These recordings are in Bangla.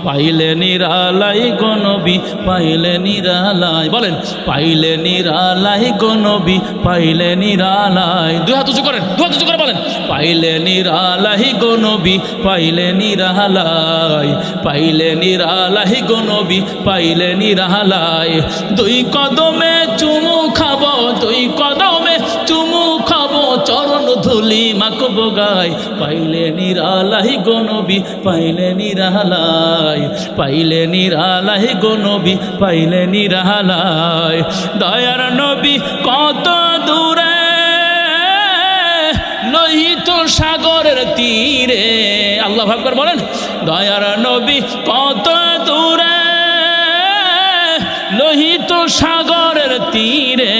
পাইলে নিরালাই গো নবী, পাইলে নিরালাই। বলেন পাইলে নিরালাই গো নবী, পাইলে নিরালাই। দুই হাত উঁচু করেন, দুই হাত উঁচু করে বলেন পাইলে নিরালাই গো নবী, পাইলে নিরালাই, পাইলে নিরালাই গো নবী, পাইলে নিরালাই। দুই কদমে চুমু খাবো, দুই কদমে চুমু খাবো, চরণ ধুলি মাখবো গায়, পাইলে নিরালাই গো নবী, পাইলে নিরালাই, পাইলে নিরালাই গো নবী, পাইলে নিরালাই। দয়ার নবী কত দূরে লোহিত সাগরের তীরে, আল্লাহু আকবার বলেন দয়ার নবী কত দূরে লোহিত সাগরের তীরে,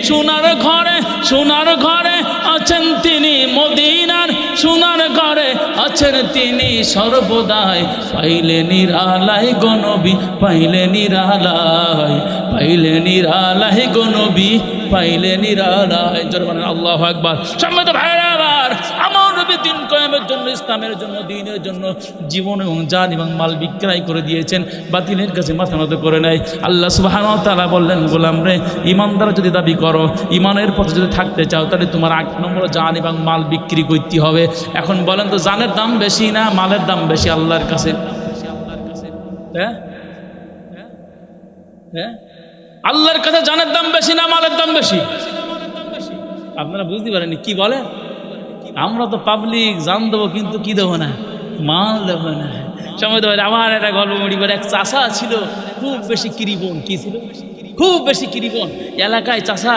সোনার ঘরে, সোনার ঘরে আছেন তিনি মদিনার, সোনার ঘরে আছেন তিনি সর্বদাই, পাইলে নিরালাই গো নবী, পাইলে নিরালাই, পাইলে নিরালাই গো নবী, পাইলে নিরালাই। জোরে বলেন আল্লাহু আকবার। সম্মানিত ভাইরা আমার, আমার নবী দিন কায়েমের জন্য, ইসলামের জন্য, দ্বীনের জন্য জীবন এবং জান এবং মাল বিক্রয় করে দিয়েছেন, বাতিলের কাছে মাথা নত করে নেয়। আল্লাহ সুবহানাহু ওয়া তাআলা বললেন, গোলাম রে, ইমানদার যদি দাবি করো, ইমানের পথে যদি থাকতে চাও, তাহলে তোমার 8 নম্বর জান এবং মাল বিক্রি করতে হবে। এখন বলেন তো, জানের দাম বেশি না মালের দাম বেশি আল্লাহর কাছে? হ্যাঁ হ্যাঁ, আল্লাহর কাছে জানের দাম বেশি না মালের দাম বেশি? আপনারা বুঝতে পারেননি কি বলে? আমরা তো পাবলিক জান দেবো, কিন্তু কি দেবো না, মাল দেবো না। সময় দেবো। আমার একটা গল্প মরি করে, এক চাষা ছিল খুব বেশি কিরিবন। কি ছিল? খুব বেশি কিরিবন। এলাকায় চাষা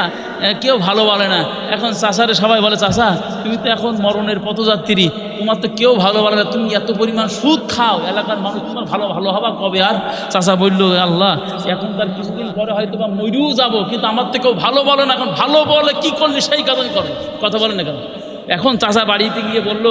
কেউ ভালো বলে না। এখন চাষারে সবাই বলে, চাষা তুমি তো এখন মরণের পথযাত্রী, তোমার তো কেউ ভালো বলে না, তুমি এত পরিমাণ সুদ খাও, এলাকার মানুষ তোমার ভালো ভালো হবা কবে? আর চাষা বলল, আল্লাহ এখন তার কিছুদিন পরে হয়তো বা মরেও যাবো, কিন্তু আমার তো কেউ ভালো বলে না। এখন ভালো বলে কি করলে সেই কাজই করো, কথা বলে না কেন? এখন চাচা বাড়িতে গিয়ে বলল,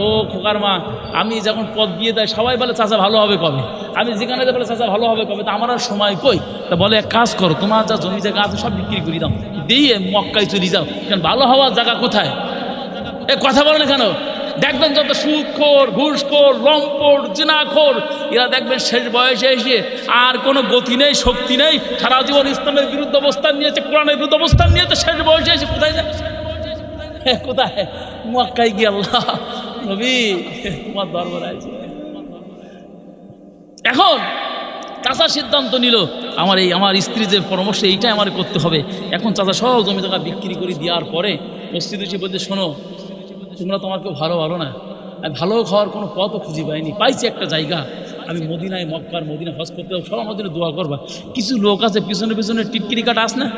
ও খোকার মা, আমি যখন পদ দিয়ে দেয় সবাই বলে চাচা ভালো হবে কবে, আমি যেখানে বলে চাচা ভালো হবে কবে, তা আমার আর সময় কই। তা বলে, এক কাজ করো, তোমার যা জমি জায়গা আছে সব বিক্রি করে দাও, দিয়ে মক্কায় চলে যাও, কারণ ভালো হওয়ার জায়গা কোথায়? এ কথা বলে না কেন? দেখবেন যত সুদখোর, ঘুষখোর, লম্পট, জিনাখোর, এরা দেখবেন শেষ বয়সে এসে আর কোনো গতি নেই, শক্তি নেই, সারা জীবন ইসলামের বিরুদ্ধে অবস্থান নিয়েছে, কোরআনের বিরুদ্ধে অবস্থান নিয়েছে, শেষ বয়সে এসে কোথায় যায়? কোথায়? মক্কায় গিয়ে আল্লাহ নবী তোমার দরবারে আছে। এখন চাচা সিদ্ধান্ত নিল, আমার স্ত্রী যে পরামর্শ, এইটাই আমার করতে হবে। এখন চাচা সব জমি জায়গা বিক্রি করে দেওয়ার পরে মসজিদে এসে বলতে, শোনো, তোমরা তো আমার কেউ ভালো ভালো না, আমি ভালো খাওয়ার কোনো পথও খুঁজে পাইনি, পাইছি একটা জায়গা, আমি মদিনায়, মক্কার মদিনা হজ করতে সব আমাদের দোয়া করবা। কিছু লোক আছে পিছনে পিছনে টিটকিরি কাটা আস না,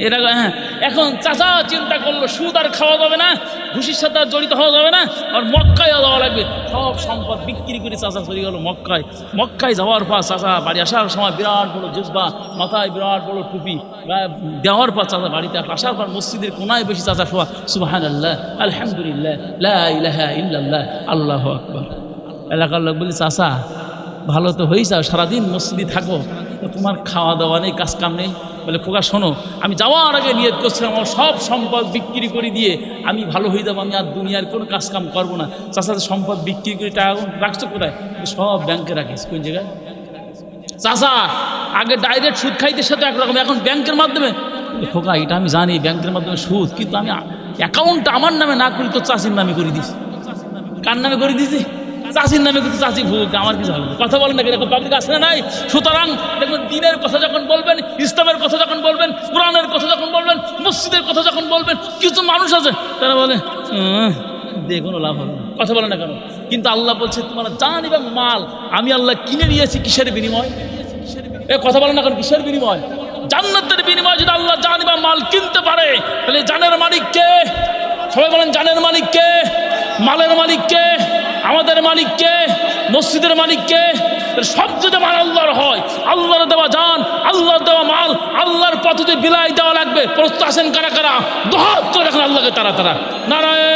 এরা হ্যাঁ। এখন চাচা চিন্তা করলো, সুদ আর খাওয়া যাবে না, ঘুষির সাথে আর জড়িত হওয়া যাবে না, আর মক্কায় যাওয়া লাগবে। সব সম্পদ বিক্রি করে চাচা চলে গেল মক্কায়। মক্কায় যাওয়ার পর চাচা বাড়ি আসার সময় বিরাট বড় জুজবা, মাথায় বিরাট বড় টুপি দেওয়ার পর চাচা বাড়িতে আসার পর মসজিদের কোনায় বেশি চাচা শোয়া, সুবহানাল্লাহ, আলহামদুলিল্লাহ, লা ইলাহা ইল্লাল্লাহ, আল্লাহু আকবার। এলাকার লোক বলি, চাচা ভালো তো হয়ে যাও, সারাদিন মসজিদে থাকো, তোমার খাওয়া দাওয়া নেই, কাজ কাম নেই। বলে, খোকা শোনো, আমি যাওয়ার আগে নিয়ত করছিলাম আমার সব সম্পদ বিক্রি করে দিয়ে আমি ভালো হয়ে যাবো, আমি আর দুনিয়ার কোনো কাজ কাম করবো না। চাচাদের সম্পদ বিক্রি করে টাকা রাখছো কোথায়? সব ব্যাংকে রাখিস। কোন জায়গায়? চাচা আগে ডাইরেক্ট সুদ খাইতে সাথে একরকম, এখন ব্যাংকের মাধ্যমে। খোকা এটা আমি জানি ব্যাংকের মাধ্যমে সুদ, কিন্তু আমি অ্যাকাউন্টটা আমার নামে না করি, তো চাষির নামে করে দিস। কার নামে করে দিছি? চাষির নামে, কিন্তু চাষি ভুগ, আমার কিছু হবে। কথা বলেন না, এরকম পাবলিক আসে না নাই? সুতরাং দেখবেন, দিনের কথা যখন বলবেন, ইসলামের কথা যখন বলবেন, কোরআনের কথা যখন বলবেন, মসজিদের কথা যখন বলবেন, কিছু মানুষ আছে তারা বলে দিয়ে কোনো লাভ হবে না। কথা বলে না কেন? কিন্তু আল্লাহ বলছে, তোমার জান এবং মাল আমি আল্লাহ কিনে নিয়েছি কিসের বিনিময়? এ কথা বলে না কেন? কিসের বিনিময়? জান্নাতের বিনিময়। যদি আল্লাহ জান এবং মাল কিনতে পারে, তাহলে জানের মালিক কে? সবাই বলেন, জানের মালিক কে? মালের মালিক কে? আমাদের মালিক কে? মসজিদের মালিক কে? সব যদি মাল আল্লাহর হয়, আল্লাহর দেওয়া জান, আল্লাহর দেওয়া মাল, আল্লাহর পথে বিলাই দেওয়া লাগবে। প্রস্তুত আছেন কারা কারা? দুহাত তুলে রাখেন আল্লাহকে তারা তারা। নারায়ে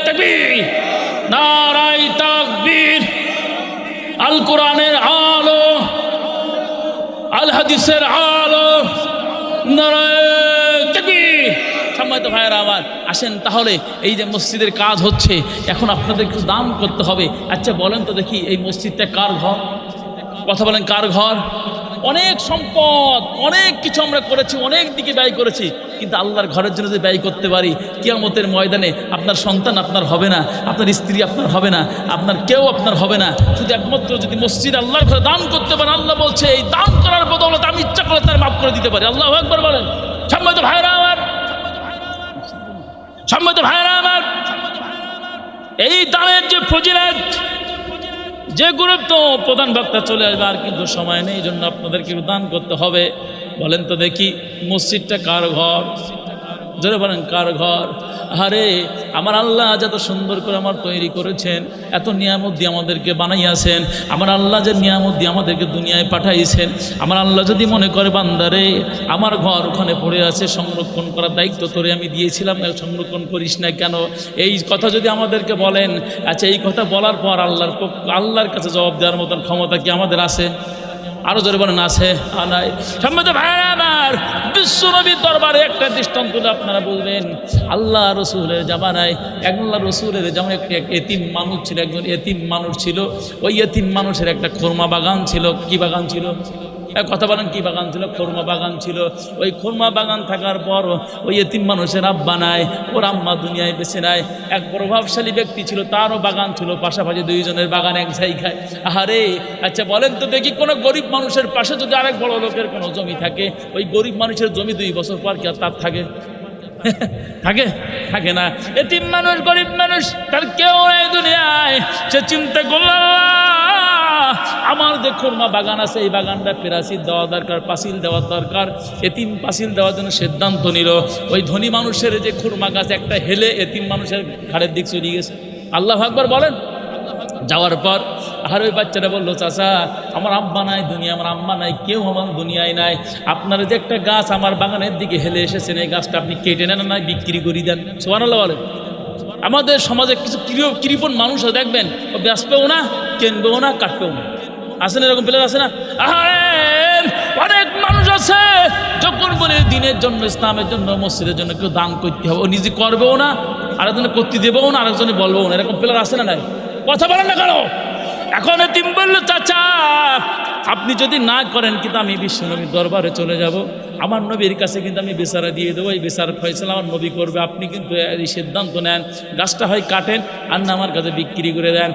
তাকবীর, নারায়ে তাকবীর। আল কোরআনের আলো, আল হাদিসের আলো, নারায়ে তাকবীর। সম্মানিত সম্মানিত ভাইয়েরা আমার, আসেন তাহলে এই যে মসজিদের কাজ হচ্ছে, এখন আপনাদের কিছু দান করতে হবে। আচ্ছা বলেন তো দেখি, এই মসজিদটা কার ঘর? কথা বলেন, কার ঘর? অনেক সম্পদ, অনেক কিছু আমরা করেছি, অনেক দিকে ব্যয় করেছি, কিন্তু আল্লাহর ঘরের জন্য যে ব্যয় করতে পারি, কিয়ামতের ময়দানে আপনার সন্তান আপনার হবে না, আপনার স্ত্রী আপনার হবে না, আপনার কেউ আপনার হবে না, শুধু একমাত্র যদি মসজিদ আল্লাহর ঘরে দান করতে পারেন। আল্লাহ বলছে এই দান করার বদৌলতে আমি ইচ্ছা করে তার মাফ করে দিতে পারি। আল্লাহু আকবার বলেন। সম্মানিত ভাইরা আমার, সম্মানিত ভাইরা আমার, এই দানের যে ফজিলত, যে গুরুত্ব, প্রধান বক্তা চলে আসবে, আর কিন্তু সময় নেই, এই জন্য আপনাদেরকে দান করতে হবে। বলেন তো দেখি, মসজিদটা কার ঘর? জোরে বলেন, কার ঘর? আরে আমার আল্লাহ যত সুন্দর করে আমার তৈরি করেছেন, এত নিয়ামত দিয়ে আমাদেরকে বানাইয়াছেন, আমার আল্লাহ যে নিয়ামত দিয়ে আমাদেরকে দুনিয়ায় পাঠাইছেন, আমার আল্লাহ যদি মনে করে বান্দারে আমার ঘর ওখানে পড়ে আছে, সংরক্ষণ করার দায়িত্ব তোরে আমি দিয়েছিলাম, সংরক্ষণ করিস না কেন? এই কথা যদি আমাদেরকে বলেন, আচ্ছা এই কথা বলার পর আল্লাহর কাছে জবাব দেওয়ার মতন ক্ষমতা কি আমাদের আছে? আরো জোরে বলেন, আছে? নাই। সম্মানিত ভাইরা আমার, বিশ্বনবীর দরবারে একটা দৃষ্টান্ত আপনারা বলবেন। আল্লাহ রসুলের জামানায়, আল্লাহ রসুলের জামানায় একটা এতিম মানুষ ছিল, একজন এতিম মানুষ ছিল। ওই এতিম মানুষের একটা খুরমা বাগান ছিল। কি বাগান ছিল? কথা বলেন, কি বাগান ছিল? খুরমা বাগান ছিল। ওই খুরমা বাগান থাকার পর ওই এতিম মানুষের আব্বা নাই, ওর আম্মা দুনিয়ায় বেঁচে নাই। এক প্রভাবশালী ব্যক্তি ছিল, তারও বাগান ছিল, পাশাপাশি দুইজনের বাগান এক জায়গায়। আহারে, আচ্ছা বলেন তো দেখি, কোনো গরিব মানুষের পাশে যদি আরেক বড় লোকের কোনো জমি থাকে, ওই গরিব মানুষের জমি 2 বছর পর কি আর তার থাকে? থাকে? থাকে না। এতিম মানুষ, গরিব মানুষ, তার কেউ নাই দুনিয়ায়। সে চিন্তা করল, আমার যে খুরমা বাগান আছে, এই বাগানটা প্রাচীর দেওয়া দরকার, পাঁচিল দেওয়া দরকার। এতিম পাঁচিল দেওয়ার জন্য সিদ্ধান্ত নিল। ওই ধনী মানুষের যে খুরমা গাছ, একটা হেলে এতিম মানুষের ঘাড়ের দিক চলে গেছে। আল্লাহু আকবার বলেন। যাওয়ার পর আর ওই বাচ্চাটা বললো, চাচা আমার আব্বা নাই দুনিয়া, আমার আম্মা নাই, কেউ আমার দুনিয়ায় নাই, আপনার যে একটা গাছ আমার বাগানের দিকে হেলে এসেছেন, এই গাছটা আপনি কেটে নেন না বিক্রি করে দেন। সুবহানাল্লাহ বলেন। আমাদের সমাজে কিছু কৃপণ মানুষ দেখবেন, ও বেচবেও না, কিনবেও না, কাটবেও না। আছে না এরকম প্লেয়ার? আছে না? অনেক মানুষ আছে, যখন বলে দিনের জন্য, ইসলামের জন্য, মসজিদের জন্য কেউ দান করতে হবে, ও নিজে করবেও না, আরেকজনে করতে দেবেও না, আরেকজনে বলবেও না। এরকম প্লেয়ার আছে না? নাই? কথা বলেন না কেন? এখন এতিম বলল, চাচা আপনি যদি না করেন কিন্তু আমি বিশ্বনবীর দরবারে চলে যাব, আমার নবীর কাছে কিন্তু আমি বেচারা দিয়ে দেবো, এই বেচার ফয়সালা আমার নবী করবে। আপনি কিন্তু এই সিদ্ধান্ত নেন, গাছটা হয় কাটেন আর না আমার কাছে বিক্রি করে দেন।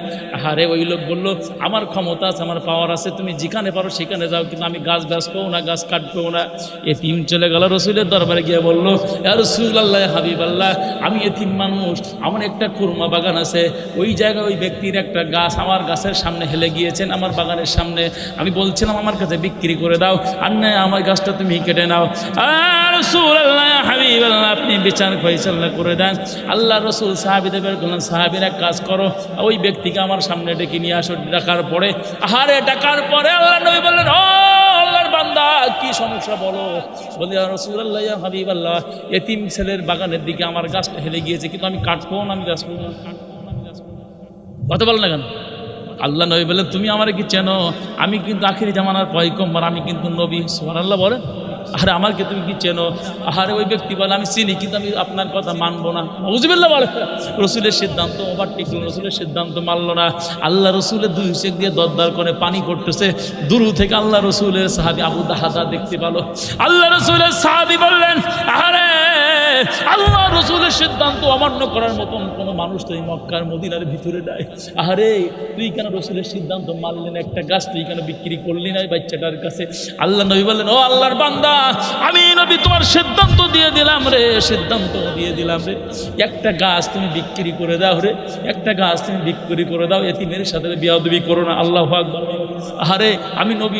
আরে ওই লোক বলল, আমার ক্ষমতা আছে, আমার পাওয়ার আছে, তুমি যেখানে পারো সেখানে যাও, কিন্তু আমি গাছ বেচবো না, গাছ কাটবো না। এতিম চলে গেল রসুলের দরবারে গিয়ে বলল, ইয়া রাসূলুল্লাহ, হাবিবাল্লাহ, আমি এতিম মানুষ, আমার একটা খুরমা বাগান আছে, ওই জায়গায় ওই ব্যক্তির একটা গাছ আমার গাছের সামনে হেলে গিয়েছেন, আমার বাগানের সামনে, আমি বলছিলাম আমার কাছে বিক্রি করে দাও, আর না আমার গাছটা তুমি কেটে নাও। আর রাসূলুল্লাহ, হাবিবাল্লাহ, আপনি বিচার ফয়সালা করে দেন। আল্লাহ রসুল সাহাবীদের বের করলেন, সাহাবীরা কাজ করো, ওই ব্যক্তিকে আমার সামনে ডেকে নিয়ে আসো। ডাকার পরে, আহারে ডাকার পরে আল্লাহ নবী বললেন, ও আল্লাহর বান্দা, কি সমস্যা বলো? বলি, ইয়া রাসূলুল্লাহ, ইয়া হাবিবাল্লাহ, এতিম ছেলের বাগানের দিকে আমার গাছটা হেলে গিয়েছে, কিন্তু আমি কাটবো না, আমি গাছ করবো না। কথা বল না কেন? আল্লাহ নবী বললেন, তুমি আমার কি চেনো? আমি কিন্তু আখিরি জামানার পয়গম্বর, আমি কিন্তু নবী। সুবহানাল্লাহ বলেন। আরে আমাকে তুমি কি চেনো? আরে ওই ব্যক্তি বলে, আমি চিনি, কিন্তু আমি আপনার কথা মানবো না। নাউযুবিল্লাহ বলে। রসুলের সিদ্ধান্ত ওভারটেক, রসুলের সিদ্ধান্ত মানলো না। আল্লাহ রসুলের 2 চোখ দিয়ে দরদর করে পানি পড়তেছে। দূর থেকে আল্লাহ রসুলের সাহাবী আবু দাহাদা দেখতে পেল। আল্লাহ রসুলের সাহাবী বললেন, আরে আল্লাহ রসুলের সিদ্ধান্ত অমান্য করার মতন কোনো মানুষ তো এই মক্কার মদিনার ভিতরে নাই। আরে তুই কেন রসুলের সিদ্ধান্ত মানলেন? একটা গাছ তুই কেন বিক্রি করলি না বাচ্চাটার কাছে? আল্লাহ নবী বললেন, ও আল্লাহর বান্দা, আমি নবী তোমার সিদ্ধান্ত দিয়ে দিলাম রে, সিদ্ধান্ত দিয়ে দিলাম রে, একটা গাছ তুমি বিক্রি করে দাও রে, একটা গাছ তুমি বিক্রি করে দাও, এতিমের সাথে বিয়াদবি করো না। আল্লাহু আকবার। আরে আমি নবী,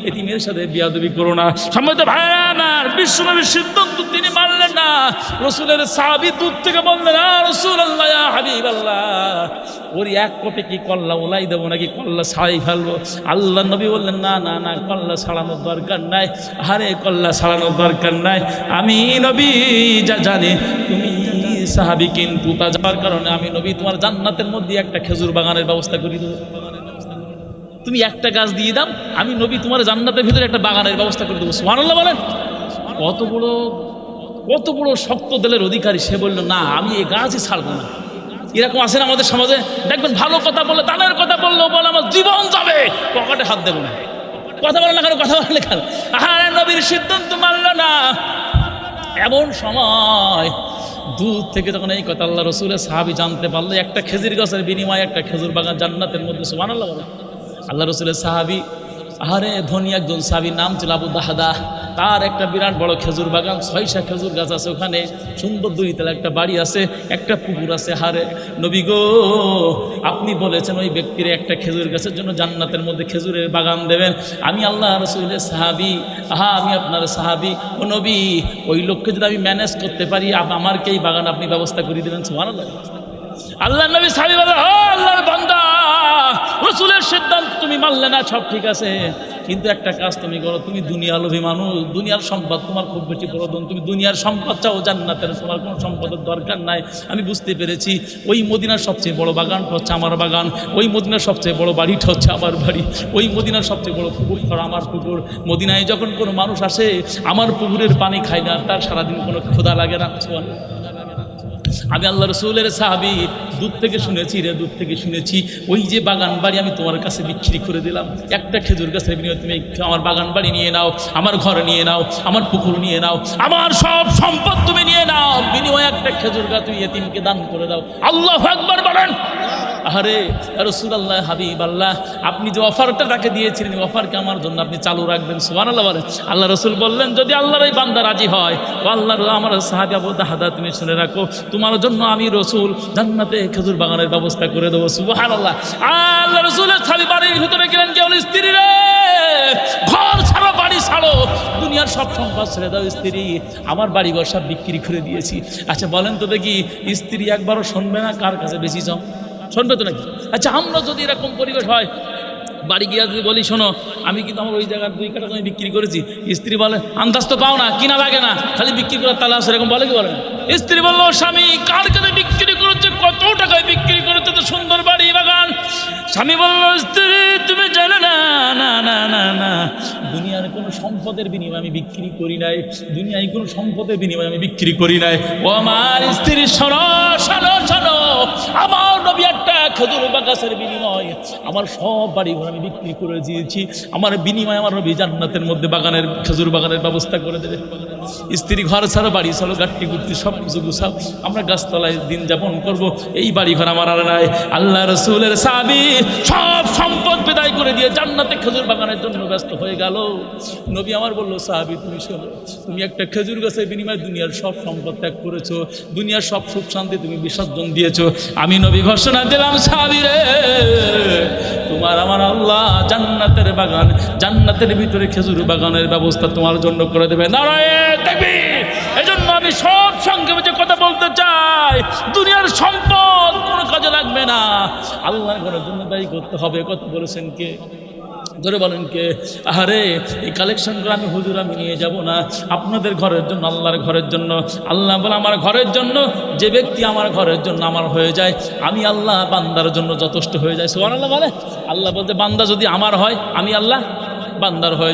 এতিমের সাথে বিয়াদবি করো না। সম্মানিত ভাইরা আমার, বিশ্বনবীর সিদ্ধান্ত তিনি মানলেন না। রসুলের সাহাবী দূর থেকে বললেন, ইয়া রাসূলুল্লাহ, ইয়া হাবিবাল্লাহ, ওর এক কোপে কি কল্লা ওলাই দেবো নাকি কল্লা ছাড়াই ফেলবো? আল্লাহ নবী বললেন, না না না, কল্লা ছাড়ানোর দরকার নাই। আরে কল্লা ছাড়ানোর দরকার নাই, আমি নবী যা জানি তুমি সাহাবী, কিন্তু তা যাওয়ার কারণে আমি নবী তোমার জান্নাতের মধ্যে একটা খেজুর বাগানের ব্যবস্থা করে দেবো। তুমি একটা গাছ দিয়ে দাও, আমি নবী তোমার জান্নাতের ভিতরে একটা বাগানের ব্যবস্থা করে দেবো। সুবহানাল্লাহ বলেন। কত বড় কত বড় শক্ত দিলের অধিকারী, সে বলল না আমি এই গাছই ছাড়বো না। এরকম আছে না আমাদের সমাজে, দেখবেন ভালো কথা বললে, দানের কথা বললেও বলে আমার জীবন যাবে, পকেটে হাত দেবো না। কথা বলে না কেন, কথা বলে কেন? আরে নবীর সিদ্ধান্ত মানল না। এমন সময় দূর থেকে যখন এই কথা আল্লাহ রসুলের সাহাবী জানতে পারলো, একটা খেজুর গাছের বিনিময়ে একটা খেজুর বাগান জান্নাতের মধ্যে, সুবহানাল্লাহ বলে। আল্লাহ রসুলের সাহাবী, আরে ধনী একজন সাহাবীর নাম ছিল আবু দাহদা, তার একটা বিরাট বড় খেজুর বাগান, 6টা খেজুর গাছ আছে ওখানে, সুন্দর 2 তলা একটা বাড়ি আছে, একটা পুকুর আছে। হারে নবী গো, আপনি বলেছেন ওই ব্যক্তির একটা খেজুর গাছের জন্য জান্নাতের মধ্যে খেজুরের বাগান দেবেন। আমি আল্লাহ রাসূলের সাহাবী, আমি আপনার সাহাবী। ও নবী, ওই লোককে যদি আমি ম্যানেজ করতে পারি, আমারকে এই বাগান আপনি ব্যবস্থা করে দেবেন। সুবহানাল্লাহ। আল্লাহ নবী সাহাবী বলে, ও আল্লাহর বান্দা, রাসূলের সিদ্ধান্ত তুমি মানলে না, সব ঠিক আছে, কিন্তু একটা কাজ তুমি করো, তুমি দুনিয়া লোভী মানুষ, দুনিয়ার সম্পদ তোমার খুব বেশি প্রয়োজন, তুমি দুনিয়ার সম্পদ চাও, জান্নাতের তোমার কোনো সম্পদের দরকার নাই। আমি বুঝতে পেরেছি, ওই মদিনার সবচেয়ে বড় বাগানটা হচ্ছে আমার বাগান, ওই মদিনার সবচেয়ে বড় বাড়িটা হচ্ছে আমার বাড়ি, ওই মদিনার সবচেয়ে বড় পুকুরটা আমার পুকুর। মদিনায় যখন কোনো মানুষ আসে, আমার পুকুরের পানি খায় না, তার সারাদিন কোনো ক্ষুধা লাগে না। আমি আল্লাহ রসুলের সাহাবী, দূর থেকে শুনেছি রে, দূর থেকে শুনেছি, ওই যে বাগান বাড়ি আমি তোমার কাছে বিক্রি করে দিলাম, একটা খেজুর গাছের বিনিময়ে তুমি আমার বাগান বাড়ি নিয়ে নাও, আমার ঘর নিয়ে নাও, আমার পুকুর নিয়ে নাও, আমার সব সম্পদ তুমি নিয়ে নাও, বিনিময়ে একটা খেজুর গাছ তুমি এতিমকে দান করে দাও। আল্লাহু আকবার বলেন। আরে রাসূলুল্লাহ, হাবিব আল্লাহ, আপনি যে অফারটা তাকে দিয়েছিলেন, অফারকে আমার জন্য আপনি চালু রাখবেন। সুবহানাল্লাহ বলেন। আল্লাহ রসুল বললেন, যদি আল্লাহর এই বান্দা রাজি হয়, ও আল্লাহর আমার সাহাবী আবু দাহদা, তুমি শুনে রাখো, তোমার জন্য আমি রসুল জান্নাতে খেজুর বাগানের ব্যবস্থা করে দেবো। সুবহানাল্লাহ। আল্লাহ রসুলের সাহাবী বাড়ির ভিতরে গেলেন, কেবল স্ত্রী রে, ঘর ছাড়ো, বাড়ি ছাড়ো, দুনিয়ার সব সম্পদ ছেড়ে দাও। স্ত্রী, আমার বাড়িঘর সব বিক্রি করে দিয়েছি। আচ্ছা বলেন তো দেখি, স্ত্রী একবারও শুনবে না কার কাছে বেশি চাও? শুনবে তো নাকি? আচ্ছা আমরা যদি এরকম পরিবেশ হয়, বাড়ি গিয়ে যদি বলি, শোনো আমি কিন্তু আমার ওই জায়গার 2 কাঠা জমি বিক্রি করেছি, স্ত্রী বলে আন্দাজ তো পাও না, কিনা লাগে না, খালি বিক্রি করার তালা আছে, এরকম বলে কি বলে না? স্ত্রী বললো, স্বামী কার কাছে বিক্রি করেছে, কত টাকায় বিক্রি করেছে, তো সুন্দর বাড়ি বাগান। স্বামী বললো, স্ত্রী তুমি জানো না, না না না না, দুনিয়ার কোনো সম্পদের বিনিময়ে আমি বিক্রি করি নাই, দুনিয়ায় কোনো সম্পদের বিনিময়ে আমি বিক্রি করি নাই। ও আমার স্ত্রী, শোনো শোনো শোনো, আমার নবী একটা খেজুর গাছের বিনিময়ে আমার সব বাড়িঘর আমি বিক্রি করে দিয়েছি, আমার বিনিময়ে আমার নবী জান্নাতের মধ্যে বাগানের খেজুর বাগানের ব্যবস্থা করে দেবে। স্ত্রী, ঘর ছাড়ো, বাড়ি ছাড়ো, গাঠটি গুটটি সব কিছু গুছাও, আমরা গাছতলায় দিন যাপন করবো, এই বাড়ি ঘর আমার আর নাই। আল্লাহ রসুলের সাহাবী সব সম্পদ বিদায় করে দিয়ে জান্নাতে খেজুর বাগানের জন্য ব্যস্ত হয়ে গেল। নবী আমার বললো, সাহাবী তুমি শোনো, তুমি একটা খেজুর গাছের বিনিময়ে দুনিয়ার সব সম্পদ ত্যাগ করেছো, দুনিয়ার সব সুখ শান্তি তুমি বিসর্জন দিয়েছো। আমি নবী ঘোষণা দিলাম, সাহাবী রে, তোমার আমার আল্লাহ জান্নাতের বাগান, জান্নাতের ভিতরে খেজুর বাগানের ব্যবস্থা তোমার জন্য করে দেবে। নারায়ে তাকবীর। এজন্য আমি সব সঙ্গে যে কথা বলতে চাই, দুনিয়ার সম্পদ কোনো কাজে লাগবে না, আল্লাহর ঘরের জন্য ব্যয় করতে হবে। কথা বলেছেন কে? ধরে বলেন কে? আরে এই কালেকশনগুলো আমি হুজুর আমি নিয়ে যাব না, আপনাদের ঘরের জন্য, আল্লাহর ঘরের জন্য। আল্লাহ বলে, আমার ঘরের জন্য যে ব্যক্তি আমার ঘরের জন্য আমার হয়ে যায়, আমি আল্লাহ বান্দার জন্য যথেষ্ট হয়ে যায়। সুবহানাল্লাহ বলে। আল্লাহ বলতে, বান্দা যদি আমার হয়, আমি আল্লাহ বান্দার হয়ে যায়।